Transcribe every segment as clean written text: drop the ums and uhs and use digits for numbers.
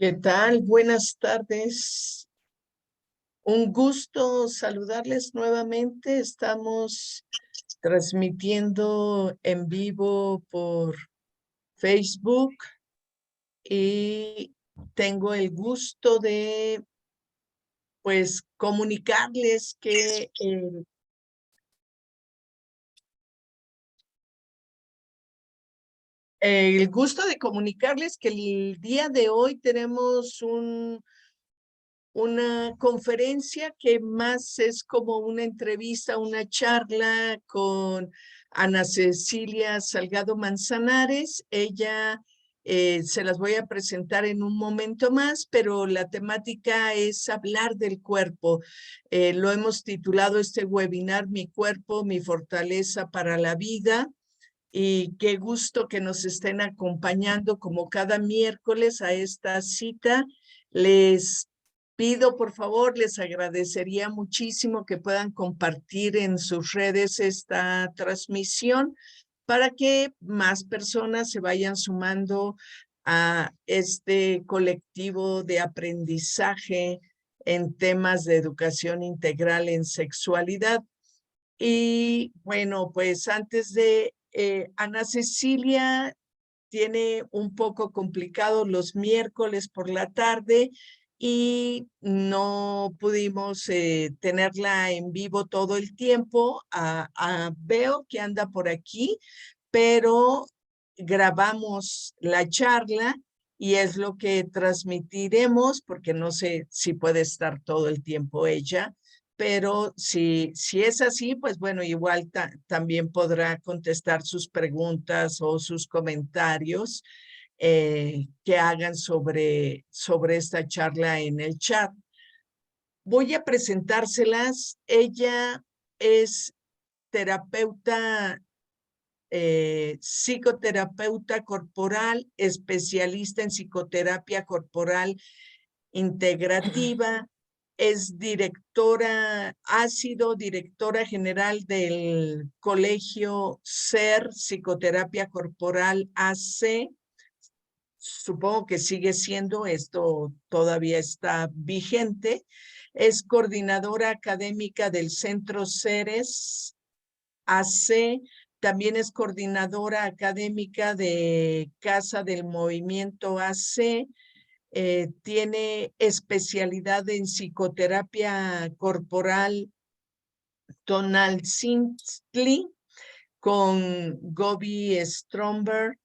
¿Qué tal? Buenas tardes. Un gusto saludarles nuevamente. Estamos transmitiendo en vivo por Facebook y tengo el gusto de, comunicarles que el día de hoy tenemos una conferencia que más es como una entrevista, una charla con Ana Cecilia Salgado Manzanares. Ella se las voy a presentar en un momento más, pero la temática es hablar del cuerpo. Lo hemos titulado este webinar, Mi cuerpo, mi fortaleza para la vida. Y qué gusto que nos estén acompañando como cada miércoles a esta cita. Les pido, por favor, les agradecería muchísimo que puedan compartir en sus redes esta transmisión para que más personas se vayan sumando a este colectivo de aprendizaje en temas de educación integral en sexualidad. Y bueno, pues antes de Ana Cecilia tiene un poco complicado los miércoles por la tarde y no pudimos tenerla en vivo todo el tiempo. Veo que anda por aquí, pero grabamos la charla y es lo que transmitiremos porque no sé si puede estar todo el tiempo ella, pero si es así, pues bueno, igual también podrá contestar sus preguntas o sus comentarios que hagan sobre esta charla en el chat. Voy a presentárselas. Ella es terapeuta, psicoterapeuta corporal, especialista en psicoterapia corporal integrativa. Es directora, ha sido directora general del Colegio SER, Psicoterapia Corporal AC. Supongo que sigue siendo, esto todavía está vigente. Es coordinadora académica del Centro Ceres AC. También es coordinadora académica de Casa del Movimiento AC. Tiene especialidad en psicoterapia corporal tonal Sintley con Gobi Stromberg.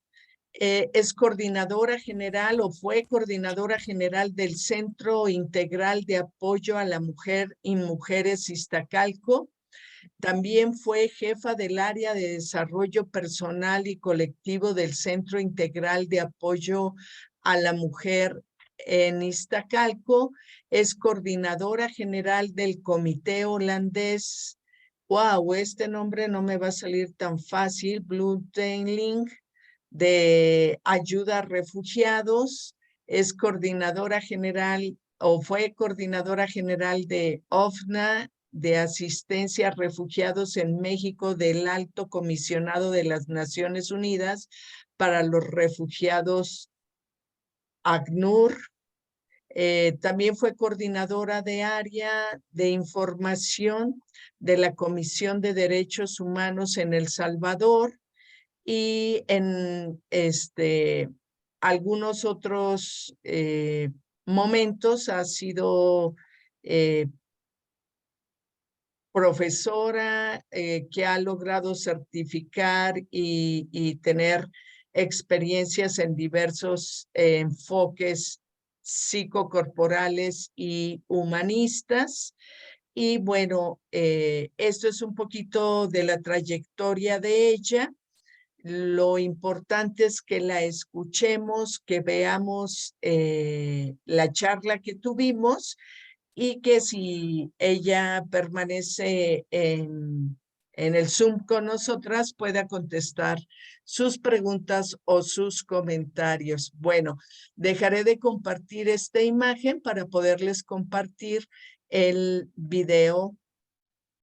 Es coordinadora general o fue coordinadora general del Centro Integral de Apoyo a la Mujer y Mujeres Iztacalco. También fue jefa del área de desarrollo personal y colectivo del Centro Integral de Apoyo a la Mujer en Iztacalco. Es coordinadora general del Comité Holandés. Wow, este nombre no me va a salir tan fácil. Bloedingling, de ayuda a refugiados. Es coordinadora general o fue coordinadora general de OFNA, de asistencia a refugiados en México, del Alto Comisionado de las Naciones Unidas para los Refugiados, ACNUR. También fue coordinadora de área de información de la Comisión de Derechos Humanos en El Salvador, y en algunos otros momentos ha sido profesora que ha logrado certificar y tener experiencias en diversos enfoques psicocorporales y humanistas. Y bueno, esto es un poquito de la trayectoria de ella. Lo importante es que la escuchemos, que veamos la charla que tuvimos y que si ella permanece en el Zoom con nosotras pueda contestar sus preguntas o sus comentarios. Bueno, dejaré de compartir esta imagen para poderles compartir el video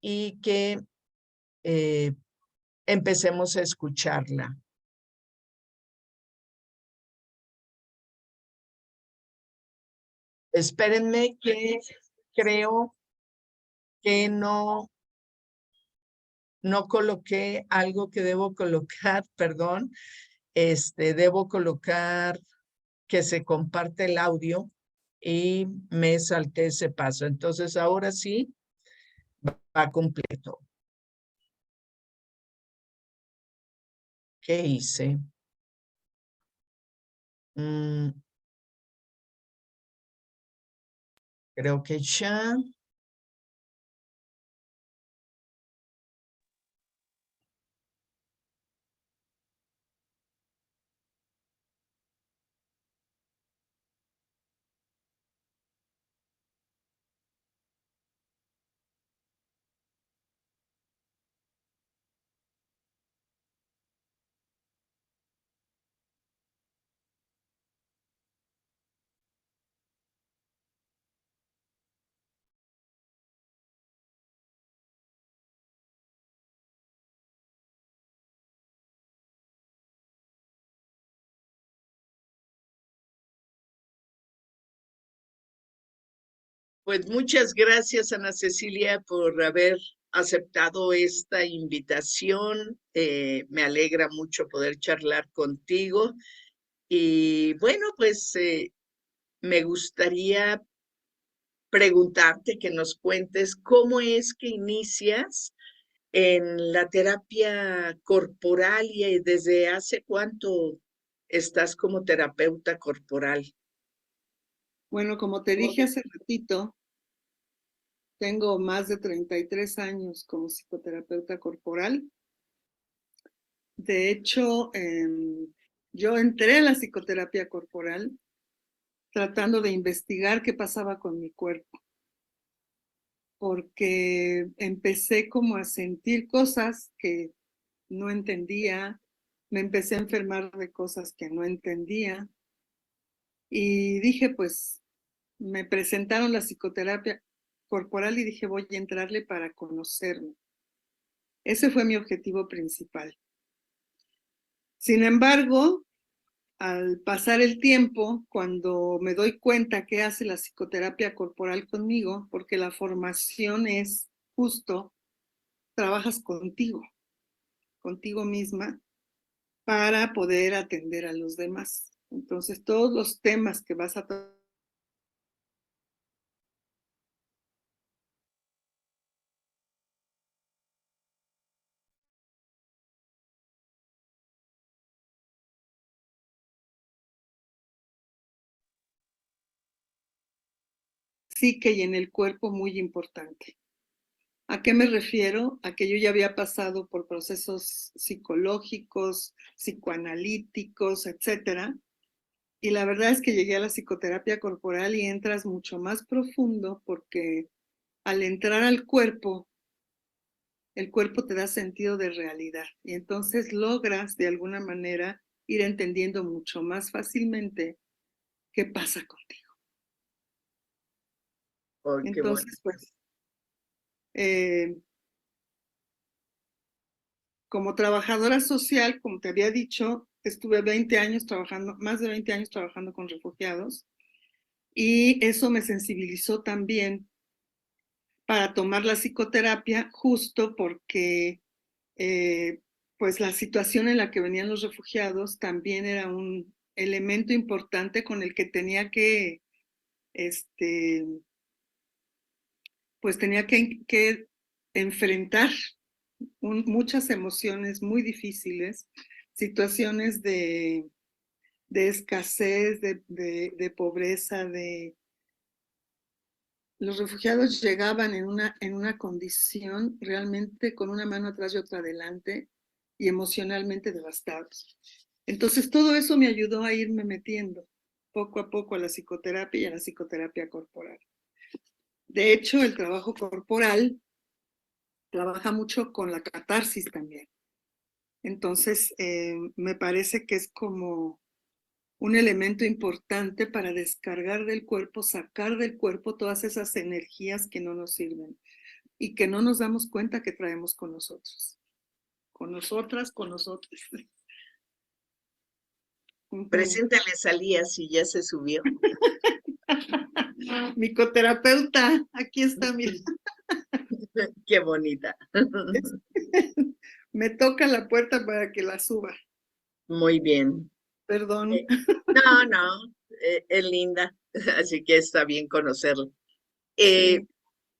y que empecemos a escucharla. Espérenme que creo que no coloqué algo que debo colocar, perdón. Debo colocar que se comparte el audio y me salté ese paso. Entonces, ahora sí, va completo. ¿Qué hice? Creo que ya. Pues muchas gracias, Ana Cecilia, por haber aceptado esta invitación. Me alegra mucho poder charlar contigo. Y bueno, pues me gustaría preguntarte que nos cuentes cómo es que inicias en la terapia corporal y desde hace cuánto estás como terapeuta corporal. Bueno, como te dije hace ratito, tengo más de 33 años como psicoterapeuta corporal. De hecho, yo entré a la psicoterapia corporal tratando de investigar qué pasaba con mi cuerpo, porque empecé como a sentir cosas que no entendía, me empecé a enfermar de cosas que no entendía y dije, pues, me presentaron la psicoterapia corporal y dije, voy a entrarle para conocerme. Ese fue mi objetivo principal. Sin embargo, al pasar el tiempo, cuando me doy cuenta qué hace la psicoterapia corporal conmigo, porque la formación es justo, trabajas contigo misma, para poder atender a los demás. Entonces, todos los temas que vas a tratar psique y en el cuerpo muy importante. ¿A qué me refiero? A que yo ya había pasado por procesos psicológicos, psicoanalíticos, etcétera. Y la verdad es que llegué a la psicoterapia corporal y entras mucho más profundo porque al entrar al cuerpo, el cuerpo te da sentido de realidad y entonces logras de alguna manera ir entendiendo mucho más fácilmente qué pasa contigo. Oh, qué bueno. Entonces, pues, como trabajadora social, como te había dicho, estuve 20 años trabajando, más de 20 años trabajando con refugiados y eso me sensibilizó también para tomar la psicoterapia justo porque pues la situación en la que venían los refugiados también era un elemento importante con el que tenía que pues tenía que enfrentar muchas emociones muy difíciles, situaciones de escasez, de pobreza, los refugiados llegaban en una condición realmente con una mano atrás y otra adelante y emocionalmente devastados. Entonces todo eso me ayudó a irme metiendo poco a poco a la psicoterapia y a la psicoterapia corporal. De hecho, el trabajo corporal trabaja mucho con la catarsis también. Entonces, me parece que es como un elemento importante para descargar del cuerpo, sacar del cuerpo todas esas energías que no nos sirven y que no nos damos cuenta que traemos con nosotros, con nosotras, con nosotros. Preséntale a Salía si ya se subió. Mi coterapeuta, aquí está, mira. Qué bonita. Me toca la puerta para que la suba. Muy bien. Perdón. No, no, es linda, así que está bien conocerla. Eh, Sí.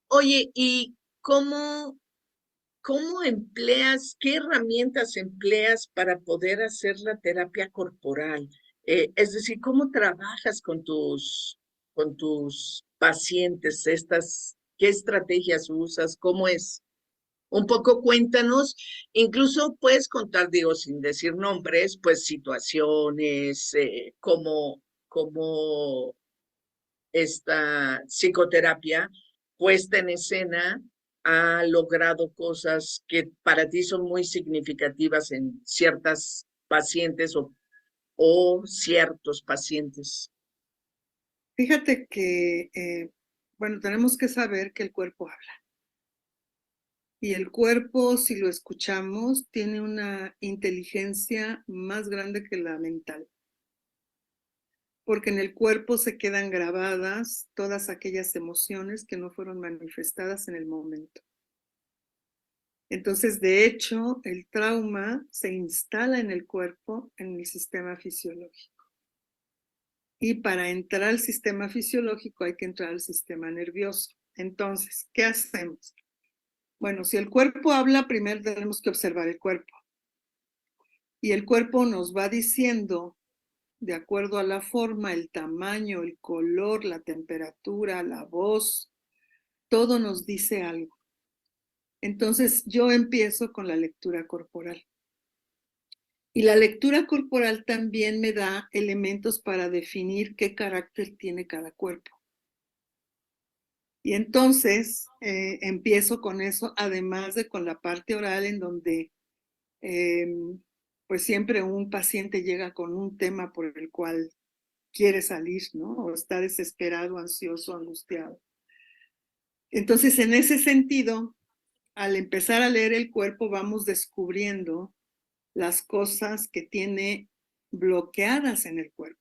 Oye, ¿y cómo empleas, qué herramientas empleas para poder hacer la terapia corporal? Es decir, ¿cómo trabajas con tus pacientes? ¿Qué estrategias usas? ¿Cómo es? Un poco cuéntanos, incluso puedes contar, digo, sin decir nombres, pues situaciones, cómo esta psicoterapia puesta en escena ha logrado cosas que para ti son muy significativas en ciertas pacientes o ciertos pacientes. Fíjate que, bueno, tenemos que saber que el cuerpo habla. Y el cuerpo, si lo escuchamos, tiene una inteligencia más grande que la mental. Porque en el cuerpo se quedan grabadas todas aquellas emociones que no fueron manifestadas en el momento. Entonces, de hecho, el trauma se instala en el cuerpo, en el sistema fisiológico. Y para entrar al sistema fisiológico hay que entrar al sistema nervioso. Entonces, ¿qué hacemos? Bueno, si el cuerpo habla, primero tenemos que observar el cuerpo. Y el cuerpo nos va diciendo, de acuerdo a la forma, el tamaño, el color, la temperatura, la voz, todo nos dice algo. Entonces, yo empiezo con la lectura corporal. Y la lectura corporal también me da elementos para definir qué carácter tiene cada cuerpo. Y entonces empiezo con eso, además de con la parte oral en donde pues siempre un paciente llega con un tema por el cual quiere salir, ¿no? O está desesperado, ansioso, angustiado. Entonces, en ese sentido, al empezar a leer el cuerpo, vamos descubriendo las cosas que tiene bloqueadas en el cuerpo.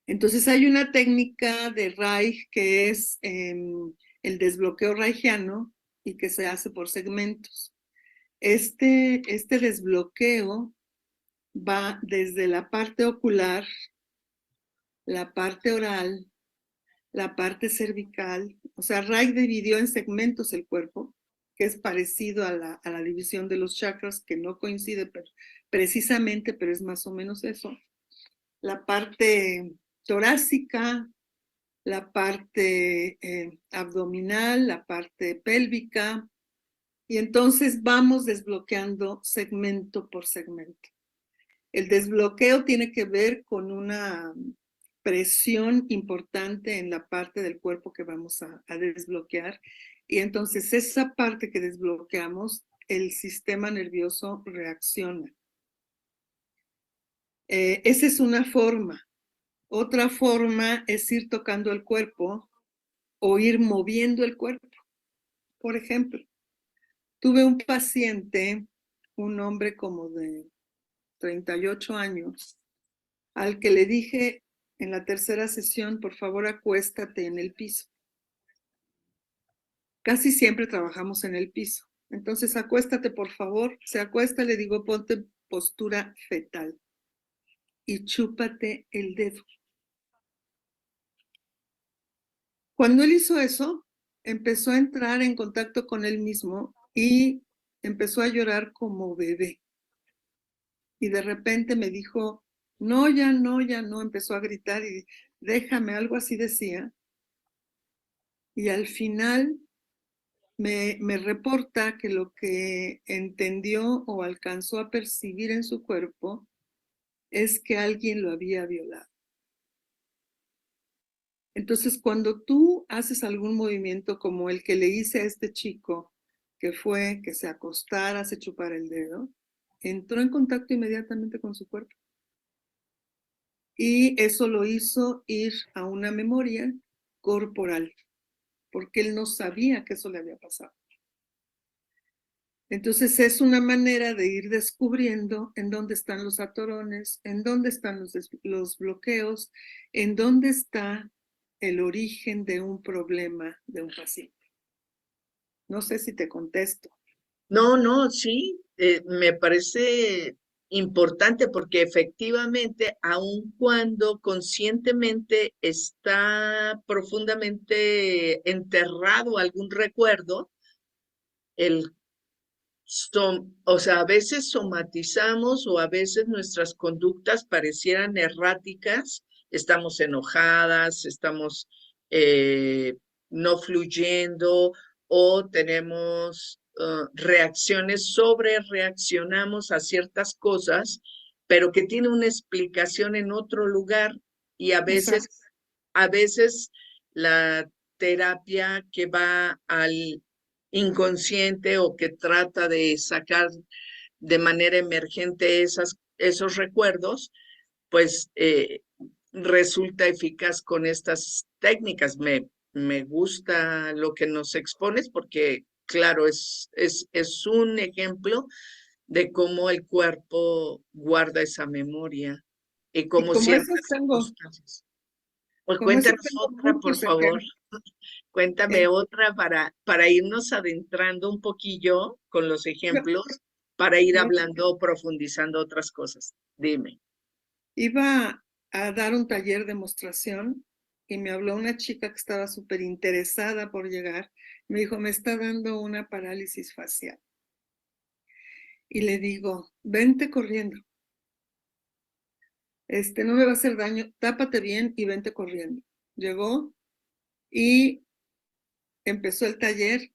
Entonces hay una técnica de Reich que es el desbloqueo reichiano y que se hace por segmentos. Este desbloqueo va desde la parte ocular, la parte oral, la parte cervical. O sea, Reich dividió en segmentos el cuerpo, que es parecido a la división de los chakras, que no coincide precisamente, pero es más o menos eso. La parte torácica, la parte abdominal, la parte pélvica, y entonces vamos desbloqueando segmento por segmento. El desbloqueo tiene que ver con una presión importante en la parte del cuerpo que vamos a desbloquear, y entonces esa parte que desbloqueamos, el sistema nervioso reacciona. Esa es una forma. Otra forma es ir tocando el cuerpo o ir moviendo el cuerpo. Por ejemplo, tuve un paciente, un hombre como de 38 años, al que le dije en la tercera sesión, por favor, acuéstate en el piso. Casi siempre trabajamos en el piso. Entonces, acuéstate, por favor. Se acuesta, le digo, ponte postura fetal y chúpate el dedo. Cuando él hizo eso, empezó a entrar en contacto con él mismo y empezó a llorar como bebé. Y de repente me dijo, no, ya no, ya no, empezó a gritar y déjame, algo así decía. Y al final me reporta que lo que entendió o alcanzó a percibir en su cuerpo es que alguien lo había violado. Entonces, cuando tú haces algún movimiento como el que le hice a este chico, que fue que se acostara, se chupara el dedo, entró en contacto inmediatamente con su cuerpo. Y eso lo hizo ir a una memoria corporal, porque él no sabía que eso le había pasado. Entonces es una manera de ir descubriendo en dónde están los atorones, en dónde están los bloqueos, en dónde está el origen de un problema de un paciente. No sé si te contesto. No, sí, me parece importante porque efectivamente, aun cuando conscientemente está profundamente enterrado algún recuerdo, el o sea, a veces somatizamos o a veces nuestras conductas parecieran erráticas, estamos enojadas, estamos no fluyendo o tenemos reacciones, sobre reaccionamos a ciertas cosas, pero que tiene una explicación en otro lugar y Exacto. a veces la terapia que va al inconsciente o que trata de sacar de manera emergente esos recuerdos, pues resulta eficaz con estas técnicas. Me gusta lo que nos expones porque, claro, es un ejemplo de cómo el cuerpo guarda esa memoria y Y cómo ciertas circunstancias. Pues como eso cuéntanos tengo otra, por muchos favor. ejemplos. Cuéntame otra para irnos adentrando un poquillo con los ejemplos, para ir hablando, profundizando otras cosas. Dime. Iba a dar un taller de demostración y me habló una chica que estaba súper interesada por llegar. Me dijo, me está dando una parálisis facial. Y le digo, vente corriendo. No me va a hacer daño, tápate bien y vente corriendo. Llegó y empezó el taller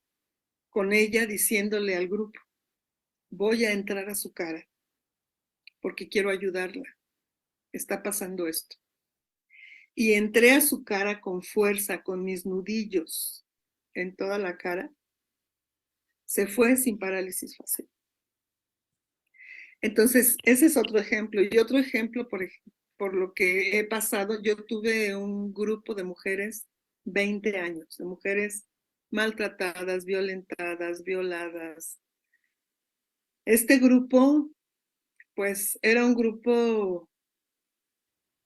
con ella diciéndole al grupo, voy a entrar a su cara porque quiero ayudarla. Está pasando esto. Y entré a su cara con fuerza, con mis nudillos en toda la cara. Se fue sin parálisis facial. Entonces, ese es otro ejemplo. Y otro ejemplo, por lo que he pasado, yo tuve un grupo de mujeres, 20 años, de mujeres maltratadas, violentadas, violadas. Este grupo, pues, era un grupo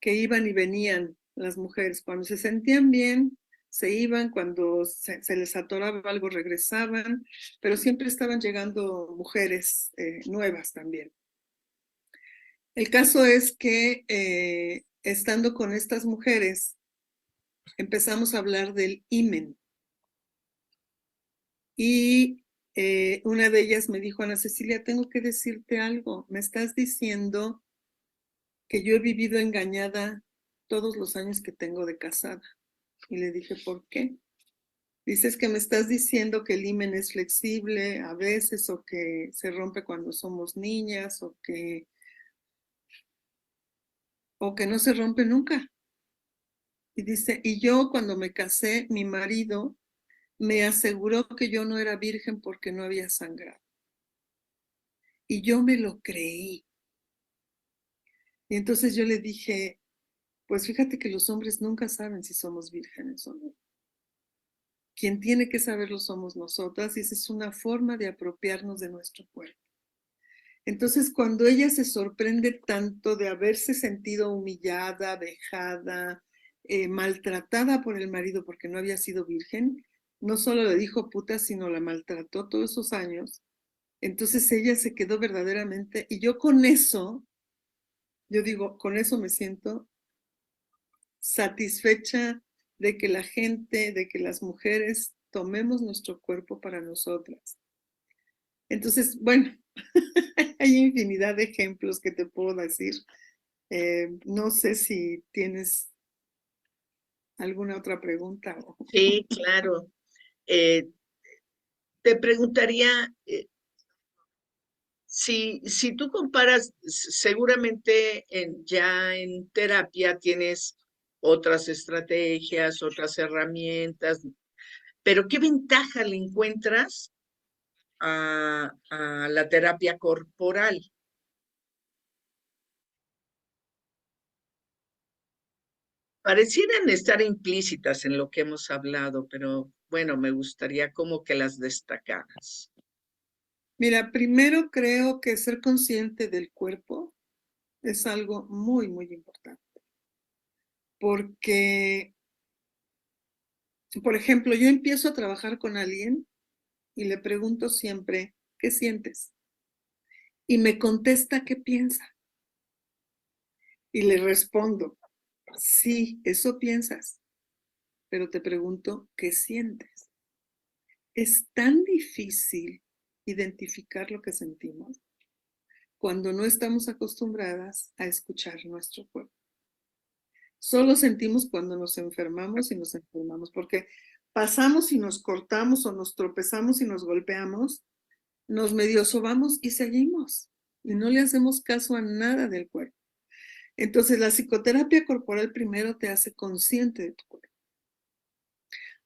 que iban y venían las mujeres. Cuando se sentían bien, se iban, cuando se les atoraba algo, regresaban, pero siempre estaban llegando mujeres nuevas también. El caso es que estando con estas mujeres, empezamos a hablar del himen. Y una de ellas me dijo, Ana Cecilia, tengo que decirte algo. Me estás diciendo que yo he vivido engañada todos los años que tengo de casada. Y le dije, ¿por qué? Dices que me estás diciendo que el himen es flexible a veces o que se rompe cuando somos niñas o que no se rompe nunca. Y dice, y yo cuando me casé, mi marido me aseguró que yo no era virgen porque no había sangrado. Y yo me lo creí. Y entonces yo le dije, pues fíjate que los hombres nunca saben si somos vírgenes o no. Quien tiene que saberlo somos nosotras y esa es una forma de apropiarnos de nuestro cuerpo. Entonces, cuando ella se sorprende tanto de haberse sentido humillada, vejada, maltratada por el marido porque no había sido virgen, no solo le dijo puta, sino la maltrató todos esos años. Entonces ella se quedó verdaderamente, y yo con eso, yo digo, con eso me siento satisfecha de que la gente, de que las mujeres tomemos nuestro cuerpo para nosotras. Entonces, bueno, hay infinidad de ejemplos que te puedo decir. No sé si tienes alguna otra pregunta. Sí, claro. Te preguntaría, si tú comparas, seguramente ya en terapia tienes otras estrategias, otras herramientas, pero ¿qué ventaja le encuentras a la terapia corporal? Parecieran estar implícitas en lo que hemos hablado, pero bueno, me gustaría como que las destacaras. Mira, primero creo que ser consciente del cuerpo es algo muy, muy importante, porque por ejemplo, yo empiezo a trabajar con alguien y le pregunto siempre, ¿qué sientes? Y me contesta qué piensa. Y le respondo, sí, eso piensas, pero te pregunto, ¿qué sientes? Es tan difícil identificar lo que sentimos cuando no estamos acostumbradas a escuchar nuestro cuerpo. Solo sentimos cuando nos enfermamos y nos enfermamos, porque pasamos y nos cortamos o nos tropezamos y nos golpeamos, nos medio sobamos y seguimos. Y no le hacemos caso a nada del cuerpo. Entonces, la psicoterapia corporal primero te hace consciente de tu cuerpo.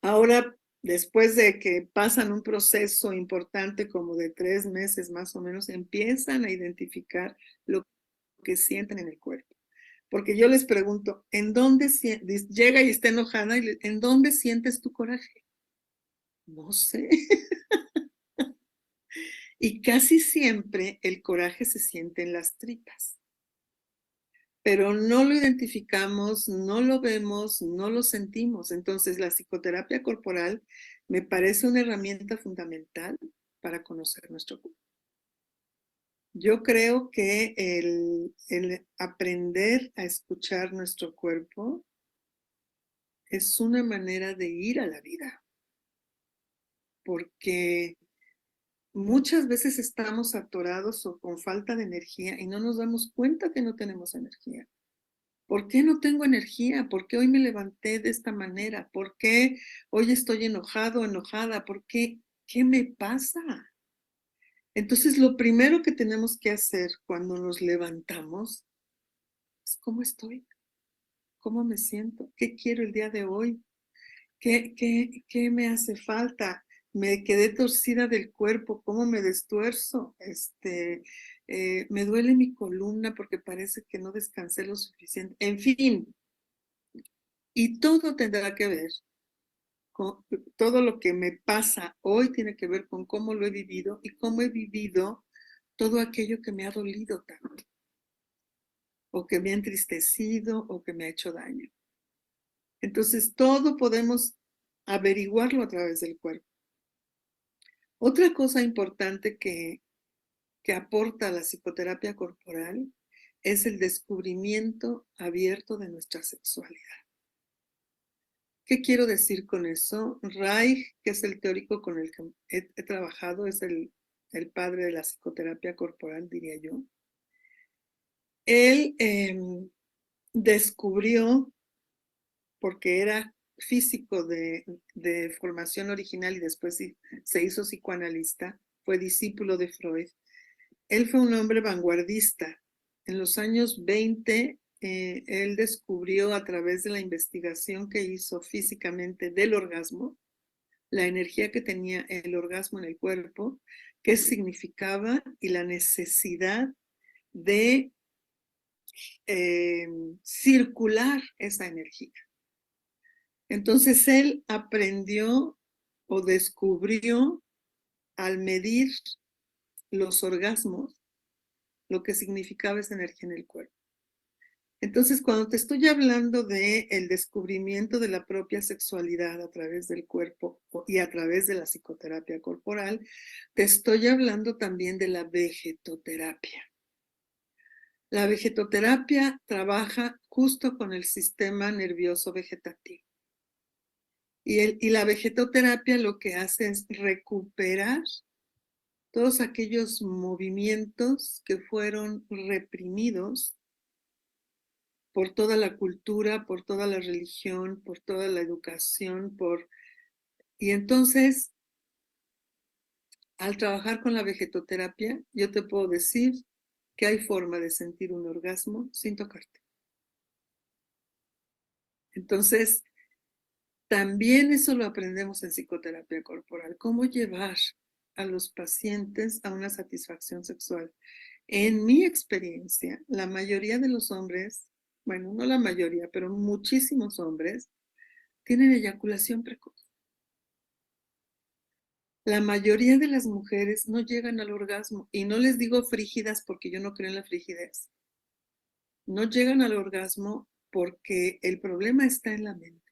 Ahora, después de que pasan un proceso importante como de 3 meses más o menos, empiezan a identificar lo que sienten en el cuerpo. Porque yo les pregunto, ¿en dónde llega y está enojada? ¿En dónde sientes tu coraje? No sé. Y casi siempre el coraje se siente en las tripas. Pero no lo identificamos, no lo vemos, no lo sentimos. Entonces, la psicoterapia corporal me parece una herramienta fundamental para conocer nuestro cuerpo. Yo creo que el aprender a escuchar nuestro cuerpo es una manera de ir a la vida, porque muchas veces estamos atorados o con falta de energía y no nos damos cuenta que no tenemos energía. ¿Por qué no tengo energía? ¿Por qué hoy me levanté de esta manera? ¿Por qué hoy estoy enojado, enojada? ¿Por qué? ¿Qué me pasa? Entonces, lo primero que tenemos que hacer cuando nos levantamos es cómo estoy, cómo me siento, qué quiero el día de hoy, qué me hace falta. Me quedé torcida del cuerpo, cómo me destuerzo, me duele mi columna porque parece que no descansé lo suficiente. En fin, y todo tendrá que ver con todo lo que me pasa hoy tiene que ver con cómo lo he vivido y cómo he vivido todo aquello que me ha dolido tanto, o que me ha entristecido, o que me ha hecho daño. Entonces, todo podemos averiguarlo a través del cuerpo. Otra cosa importante que aporta la psicoterapia corporal es el descubrimiento abierto de nuestra sexualidad. ¿Qué quiero decir con eso? Reich, que es el teórico con el que he trabajado, es el padre de la psicoterapia corporal, diría yo. Él descubrió, porque era físico de formación original y después se hizo psicoanalista, fue discípulo de Freud. Él fue un hombre vanguardista. En los años 20, él descubrió a través de la investigación que hizo físicamente del orgasmo, la energía que tenía el orgasmo en el cuerpo, qué significaba y la necesidad de circular esa energía. Entonces él aprendió o descubrió al medir los orgasmos lo que significaba esa energía en el cuerpo. Entonces, cuando te estoy hablando del descubrimiento de la propia sexualidad a través del cuerpo y a través de la psicoterapia corporal, te estoy hablando también de la vegetoterapia. La vegetoterapia trabaja justo con el sistema nervioso vegetativo. Y la vegetoterapia lo que hace es recuperar todos aquellos movimientos que fueron reprimidos por toda la cultura, por toda la religión, por toda la educación, y entonces, al trabajar con la vegetoterapia, yo te puedo decir que hay forma de sentir un orgasmo sin tocarte. Entonces, también eso lo aprendemos en psicoterapia corporal, cómo llevar a los pacientes a una satisfacción sexual. En mi experiencia, la mayoría de los hombres, bueno, no la mayoría, pero muchísimos hombres, tienen eyaculación precoz. La mayoría de las mujeres no llegan al orgasmo, y no les digo frígidas porque yo no creo en la frigidez. No llegan al orgasmo porque el problema está en la mente.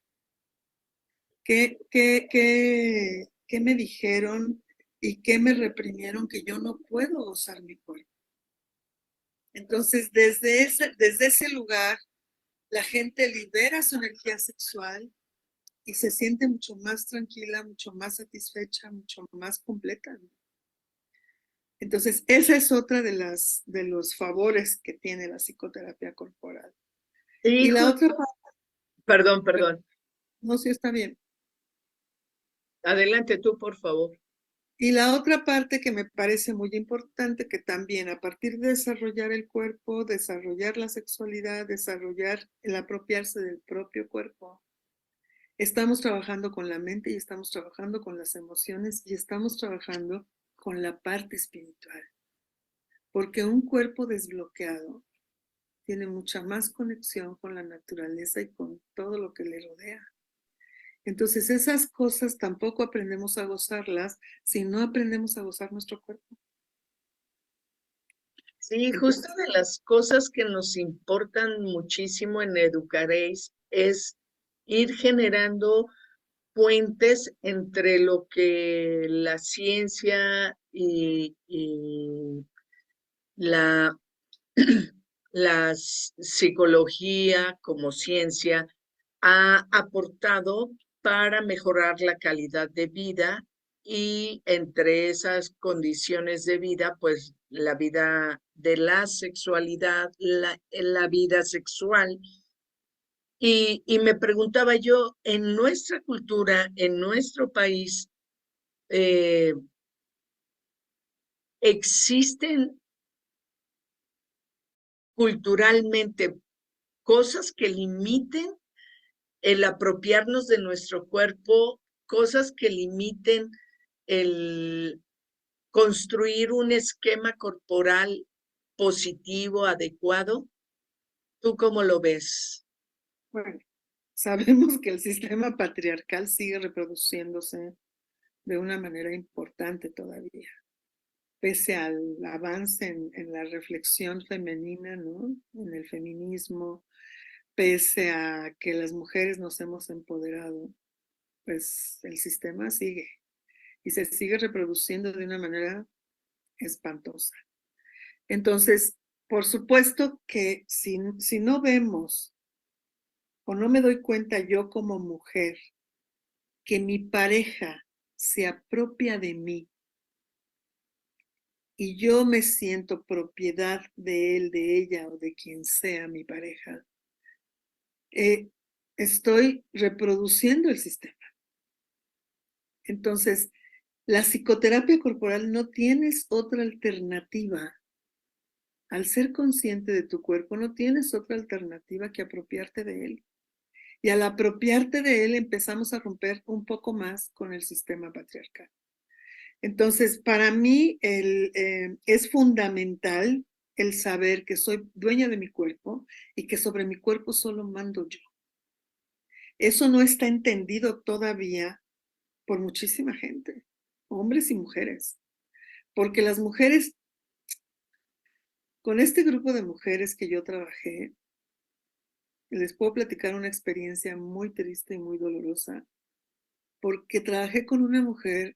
¿Qué me dijeron y qué me reprimieron que yo no puedo gozar mi cuerpo? Entonces, desde ese lugar, la gente libera su energía sexual y se siente mucho más tranquila, mucho más satisfecha, mucho más completa. Entonces, esa es otra de los favores que tiene la psicoterapia corporal. Y la otra parte, Perdón. no sé si está bien. Adelante tú, por favor. Y la otra parte que me parece muy importante, que también a partir de desarrollar el cuerpo, desarrollar la sexualidad, desarrollar el apropiarse del propio cuerpo, estamos trabajando con la mente y estamos trabajando con las emociones y estamos trabajando con la parte espiritual. Porque un cuerpo desbloqueado tiene mucha más conexión con la naturaleza y con todo lo que le rodea. Entonces esas cosas tampoco aprendemos a gozarlas si no aprendemos a gozar nuestro cuerpo. Sí, justo de las cosas que nos importan muchísimo en Educaréis es ir generando puentes entre lo que la ciencia y la, la psicología como ciencia ha aportado para mejorar la calidad de vida y entre esas condiciones de vida, pues la vida de la sexualidad, la vida sexual. Y me preguntaba yo, en nuestra cultura, en nuestro país, eh, ¿existen culturalmente cosas que limiten el apropiarnos de nuestro cuerpo, cosas que limiten el construir un esquema corporal positivo, adecuado? ¿Tú cómo lo ves? Bueno, sabemos que el sistema patriarcal sigue reproduciéndose de una manera importante todavía, pese al avance en la reflexión femenina, ¿no? En el feminismo, pese a que las mujeres nos hemos empoderado, pues el sistema sigue y se sigue reproduciendo de una manera espantosa. Entonces, por supuesto que si no vemos o no me doy cuenta yo como mujer que mi pareja se apropia de mí y yo me siento propiedad de él, de ella o de quien sea mi pareja, estoy reproduciendo el sistema. Entonces, la psicoterapia corporal no tienes otra alternativa. Al ser consciente de tu cuerpo, no tienes otra alternativa que apropiarte de él. Y al apropiarte de él, empezamos a romper un poco más con el sistema patriarcal. Entonces, para mí es fundamental el saber que soy dueña de mi cuerpo y que sobre mi cuerpo solo mando yo. Eso no está entendido todavía por muchísima gente, hombres y mujeres, porque las mujeres, con este grupo de mujeres que yo trabajé, les puedo platicar una experiencia muy triste y muy dolorosa, porque trabajé con una mujer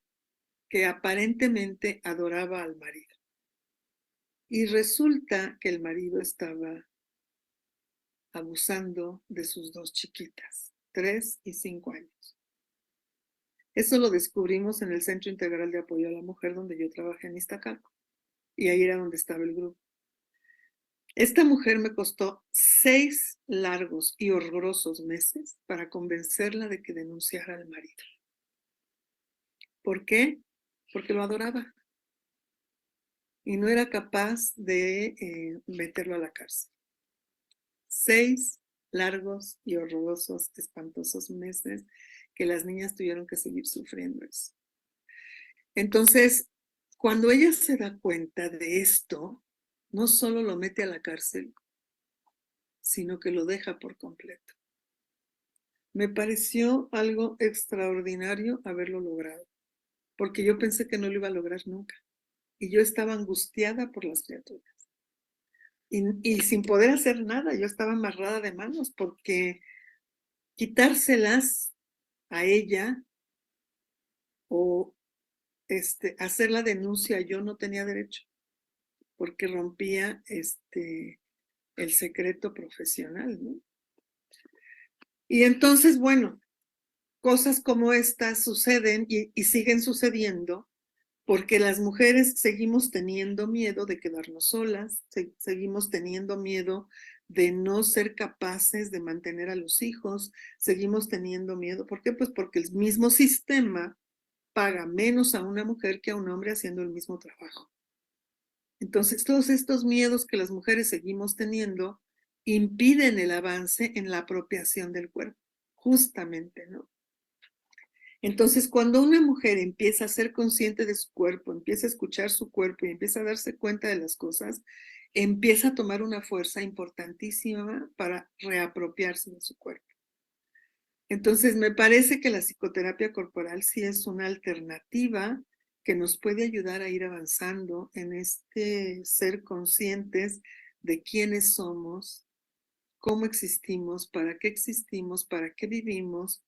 que aparentemente adoraba al marido. Y resulta que el marido estaba abusando de sus dos chiquitas, 3 y 5 años. Eso lo descubrimos en el Centro Integral de Apoyo a la Mujer, donde yo trabajé en Iztacalco. Y ahí era donde estaba el grupo. Esta mujer me costó 6 largos y horrorosos meses para convencerla de que denunciara al marido. ¿Por qué? Porque lo adoraba. Y no era capaz de meterlo a la cárcel. 6 largos y horrorosos, espantosos meses que las niñas tuvieron que seguir sufriendo eso. Entonces, cuando ella se da cuenta de esto, no solo lo mete a la cárcel, sino que lo deja por completo. Me pareció algo extraordinario haberlo logrado, porque yo pensé que no lo iba a lograr nunca. Y yo estaba angustiada por las criaturas. Y sin poder hacer nada, yo estaba amarrada de manos, porque quitárselas a ella o hacer la denuncia, yo no tenía derecho, porque rompía el secreto profesional, ¿no? Y entonces, bueno, cosas como estas suceden y siguen sucediendo porque las mujeres seguimos teniendo miedo de quedarnos solas, seguimos teniendo miedo de no ser capaces de mantener a los hijos, seguimos teniendo miedo. ¿Por qué? Pues porque el mismo sistema paga menos a una mujer que a un hombre haciendo el mismo trabajo. Entonces, todos estos miedos que las mujeres seguimos teniendo impiden el avance en la apropiación del cuerpo, justamente, ¿no? Entonces, cuando una mujer empieza a ser consciente de su cuerpo, empieza a escuchar su cuerpo y empieza a darse cuenta de las cosas, empieza a tomar una fuerza importantísima para reapropiarse de su cuerpo. Entonces, me parece que la psicoterapia corporal sí es una alternativa que nos puede ayudar a ir avanzando en ser conscientes de quiénes somos, cómo existimos, para qué vivimos,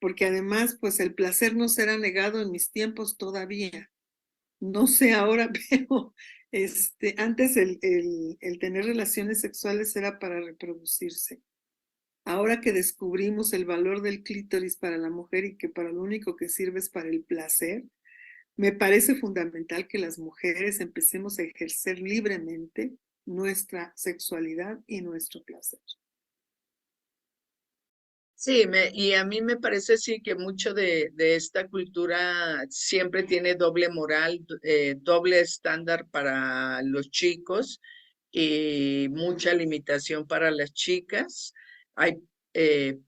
porque además, pues el placer no será negado en mis tiempos todavía. No sé ahora, pero antes el tener relaciones sexuales era para reproducirse. Ahora que descubrimos el valor del clítoris para la mujer y que para lo único que sirve es para el placer, me parece fundamental que las mujeres empecemos a ejercer libremente nuestra sexualidad y nuestro placer. Sí, y a mí me parece sí que mucho de esta cultura siempre tiene doble moral, doble estándar para los chicos y mucha limitación para las chicas. Hay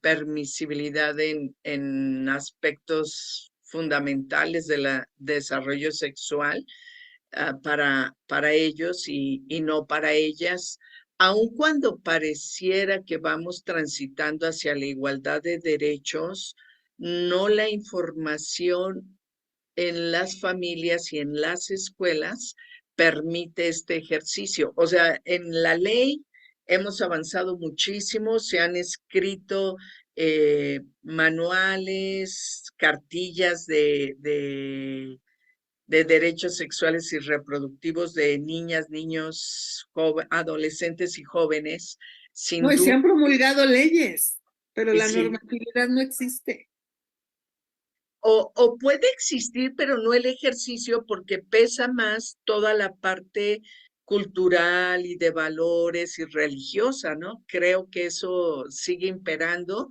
permisibilidad en aspectos fundamentales del desarrollo sexual para ellos y no para ellas, aun cuando pareciera que vamos transitando hacia la igualdad de derechos, no la información en las familias y en las escuelas permite este ejercicio. O sea, en la ley hemos avanzado muchísimo, se han escrito manuales, cartillas de derechos sexuales y reproductivos de niñas, niños, adolescentes y jóvenes, No, sin y se duda. han promulgado leyes, pero Y la sin, normatividad no existe. o puede existir, pero no el ejercicio, porque pesa más toda la parte cultural y de valores y religiosa, ¿no? Creo que eso sigue imperando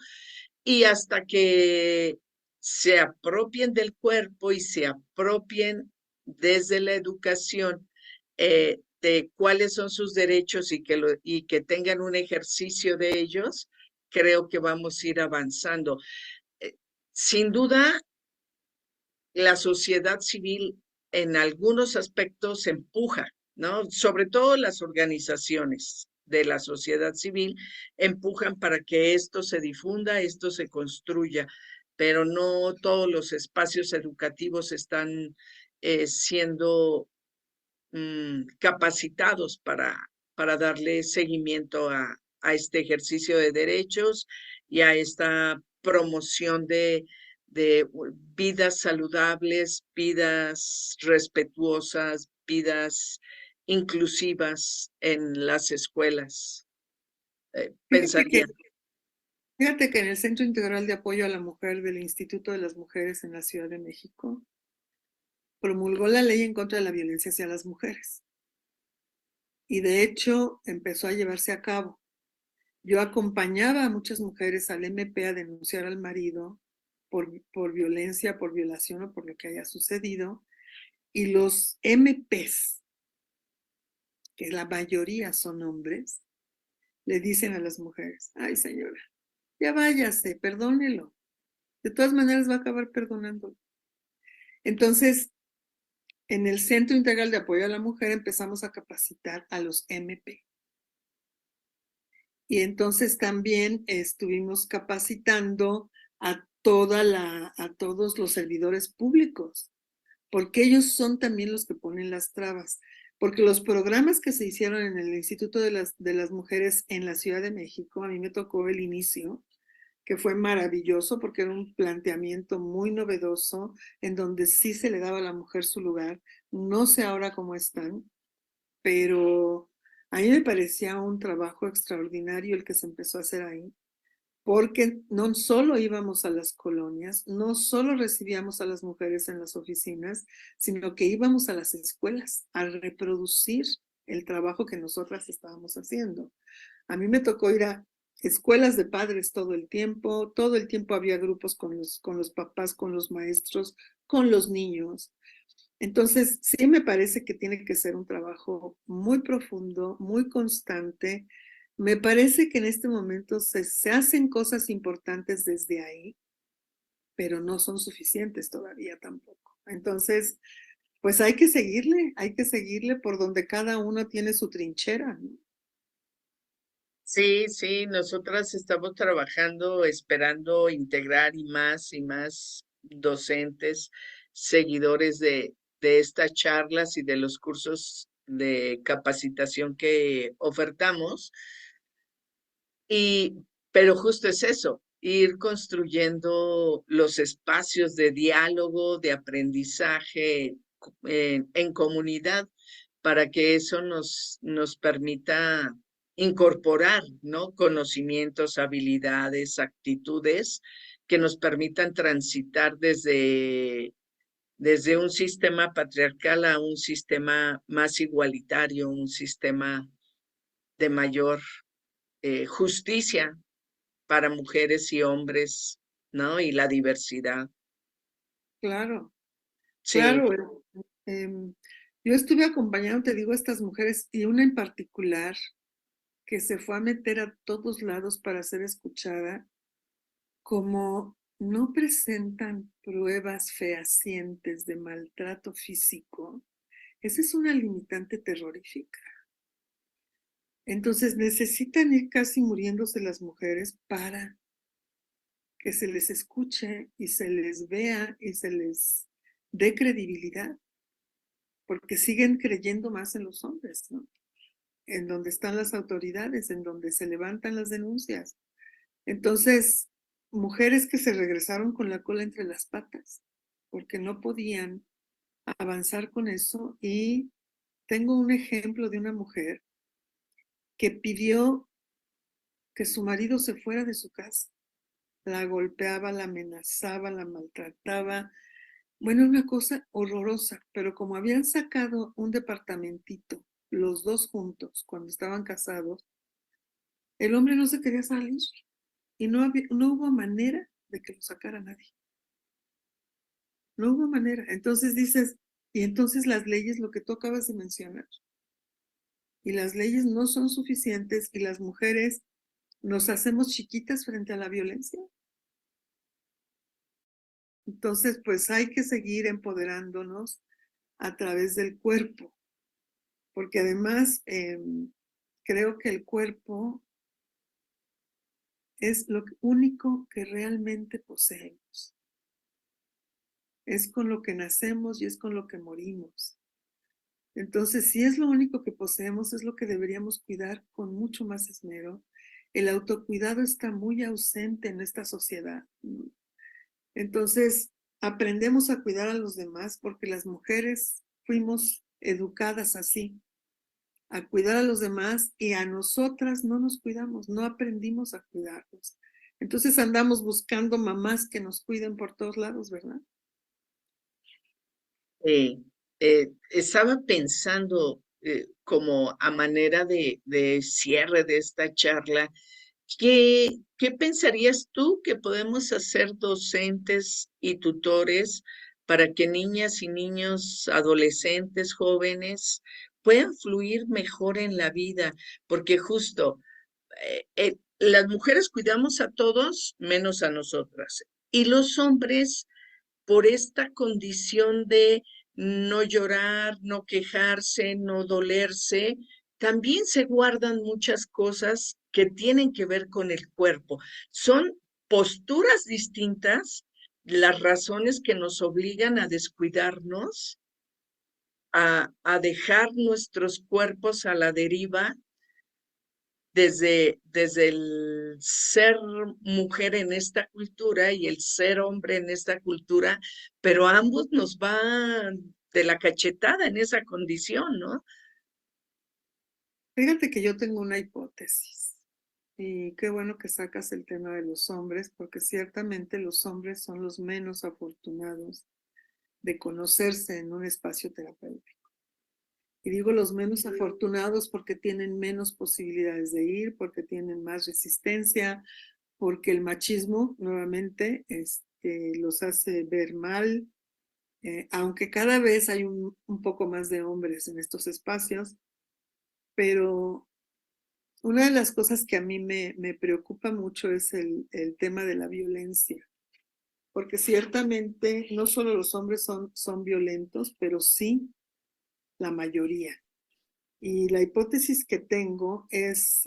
y hasta que se apropien del cuerpo y se apropien desde la educación de cuáles son sus derechos y que tengan un ejercicio de ellos, creo que vamos a ir avanzando. Sin duda, la sociedad civil en algunos aspectos empuja, ¿no? Sobre todo las organizaciones de la sociedad civil empujan para que esto se difunda, esto se construya, pero no todos los espacios educativos están siendo capacitados para darle seguimiento a este ejercicio de derechos y a esta promoción de vidas saludables, vidas respetuosas, vidas inclusivas en las escuelas. Fíjate que, Pensaría. fíjate que en el Centro Integral de Apoyo a la Mujer del Instituto de las Mujeres en la Ciudad de México, promulgó la ley en contra de la violencia hacia las mujeres. Y de hecho empezó a llevarse a cabo. Yo acompañaba a muchas mujeres al MP a denunciar al marido por violencia, por violación o por lo que haya sucedido. Y los MPs, que la mayoría son hombres, le dicen a las mujeres, ay señora, ya váyase, perdónelo. De todas maneras va a acabar perdonándolo. Entonces, en el Centro Integral de Apoyo a la Mujer empezamos a capacitar a los MP. Y entonces también estuvimos capacitando a todos los servidores públicos, porque ellos son también los que ponen las trabas. Porque los programas que se hicieron en el Instituto de las Mujeres en la Ciudad de México, a mí me tocó el inicio, que fue maravilloso porque era un planteamiento muy novedoso en donde sí se le daba a la mujer su lugar. No sé ahora cómo están, pero a mí me parecía un trabajo extraordinario el que se empezó a hacer ahí, porque no solo íbamos a las colonias, no solo recibíamos a las mujeres en las oficinas, sino que íbamos a las escuelas a reproducir el trabajo que nosotras estábamos haciendo. A mí me tocó ir a escuelas de padres todo el tiempo había grupos con los papás, con los maestros, con los niños. Entonces, sí me parece que tiene que ser un trabajo muy profundo, muy constante. Me parece que en este momento se hacen cosas importantes desde ahí, pero no son suficientes todavía tampoco. Entonces, pues hay que seguirle por donde cada uno tiene su trinchera, ¿no? Sí, sí, nosotras estamos trabajando, esperando integrar y más docentes, seguidores de estas charlas y de los cursos de capacitación que ofertamos. Pero justo es eso, ir construyendo los espacios de diálogo, de aprendizaje en comunidad para que eso nos permita incorporar, ¿no? Conocimientos, habilidades, actitudes que nos permitan transitar desde un sistema patriarcal a un sistema más igualitario, un sistema de mayor justicia para mujeres y hombres, ¿no? Y la diversidad. Claro, Sí, claro. Yo estuve acompañando, te digo, a estas mujeres y una en particular que se fue a meter a todos lados para ser escuchada, como no presentan pruebas fehacientes de maltrato físico, esa es una limitante terrorífica. Entonces necesitan ir casi muriéndose las mujeres para que se les escuche y se les vea y se les dé credibilidad, porque siguen creyendo más en los hombres, ¿no? En donde están las autoridades, en donde se levantan las denuncias. Entonces, mujeres que se regresaron con la cola entre las patas, porque no podían avanzar con eso. Y tengo un ejemplo de una mujer que pidió que su marido se fuera de su casa. La golpeaba, la amenazaba, la maltrataba. Bueno, una cosa horrorosa, pero como habían sacado un departamentito, los dos juntos, cuando estaban casados, el hombre no se quería salir y no hubo manera de que lo sacara nadie. No hubo manera. Entonces dices, y entonces las leyes, lo que tú acabas de mencionar, y las leyes no son suficientes y las mujeres nos hacemos chiquitas frente a la violencia. Entonces, pues hay que seguir empoderándonos a través del cuerpo, porque además creo que el cuerpo es lo único que realmente poseemos. Es con lo que nacemos y es con lo que morimos. Entonces, si es lo único que poseemos, es lo que deberíamos cuidar con mucho más esmero. El autocuidado está muy ausente en esta sociedad. Entonces, aprendemos a cuidar a los demás porque las mujeres fuimos educadas así, a cuidar a los demás, y a nosotras no nos cuidamos, no aprendimos a cuidarnos. Entonces andamos buscando mamás que nos cuiden por todos lados, ¿verdad? eh, estaba pensando como a manera de cierre de esta charla, ¿qué pensarías tú que podemos hacer docentes y tutores para que niñas y niños, adolescentes, jóvenes, puedan fluir mejor en la vida? Porque justo las mujeres cuidamos a todos menos a nosotras. Y los hombres, por esta condición de no llorar, no quejarse, no dolerse, también se guardan muchas cosas que tienen que ver con el cuerpo. Son posturas distintas las razones que nos obligan a descuidarnos, a dejar nuestros cuerpos a la deriva desde el ser mujer en esta cultura y el ser hombre en esta cultura, pero a ambos nos va de la cachetada en esa condición, ¿no? Fíjate que yo tengo una hipótesis y qué bueno que sacas el tema de los hombres, porque ciertamente los hombres son los menos afortunados de conocerse en un espacio terapéutico. Y digo los menos afortunados porque tienen menos posibilidades de ir, porque tienen más resistencia, porque el machismo nuevamente los hace ver mal, aunque cada vez hay un poco más de hombres en estos espacios, pero una de las cosas que a mí me preocupa mucho es el tema de la violencia, porque ciertamente no solo los hombres son violentos, pero sí la mayoría. Y la hipótesis que tengo es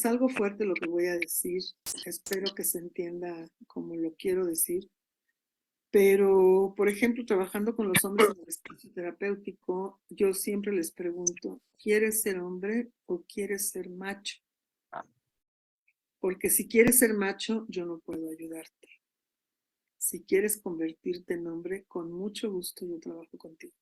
algo fuerte lo que voy a decir, espero que se entienda como lo quiero decir, pero por ejemplo, trabajando con los hombres en el espacio terapéutico, yo siempre les pregunto, ¿quieres ser hombre o quieres ser macho? Porque si quieres ser macho, yo no puedo ayudarte. Si quieres convertirte en hombre, con mucho gusto yo trabajo contigo.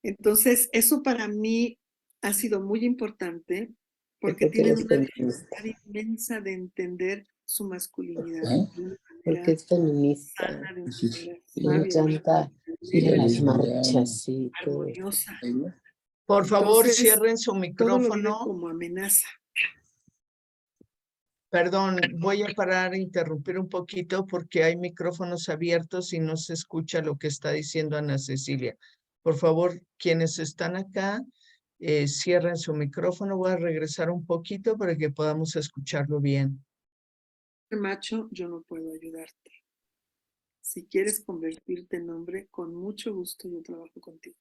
Entonces, eso para mí ha sido muy importante porque tienen una dificultad inmensa de entender su masculinidad de una Porque manera es feminista. sana, de una manera Le sabia, encanta ir a las marchas y todo. armoniosa. Por favor, Entonces, cierren su todo lo viven micrófono. como amenaza. Perdón, voy a parar e interrumpir un poquito porque hay micrófonos abiertos y no se escucha lo que está diciendo Ana Cecilia. Por favor, quienes están acá, cierren su micrófono. Voy a regresar un poquito para que podamos escucharlo bien. Macho, yo no puedo ayudarte. Si quieres convertirte en hombre, con mucho gusto yo trabajo contigo.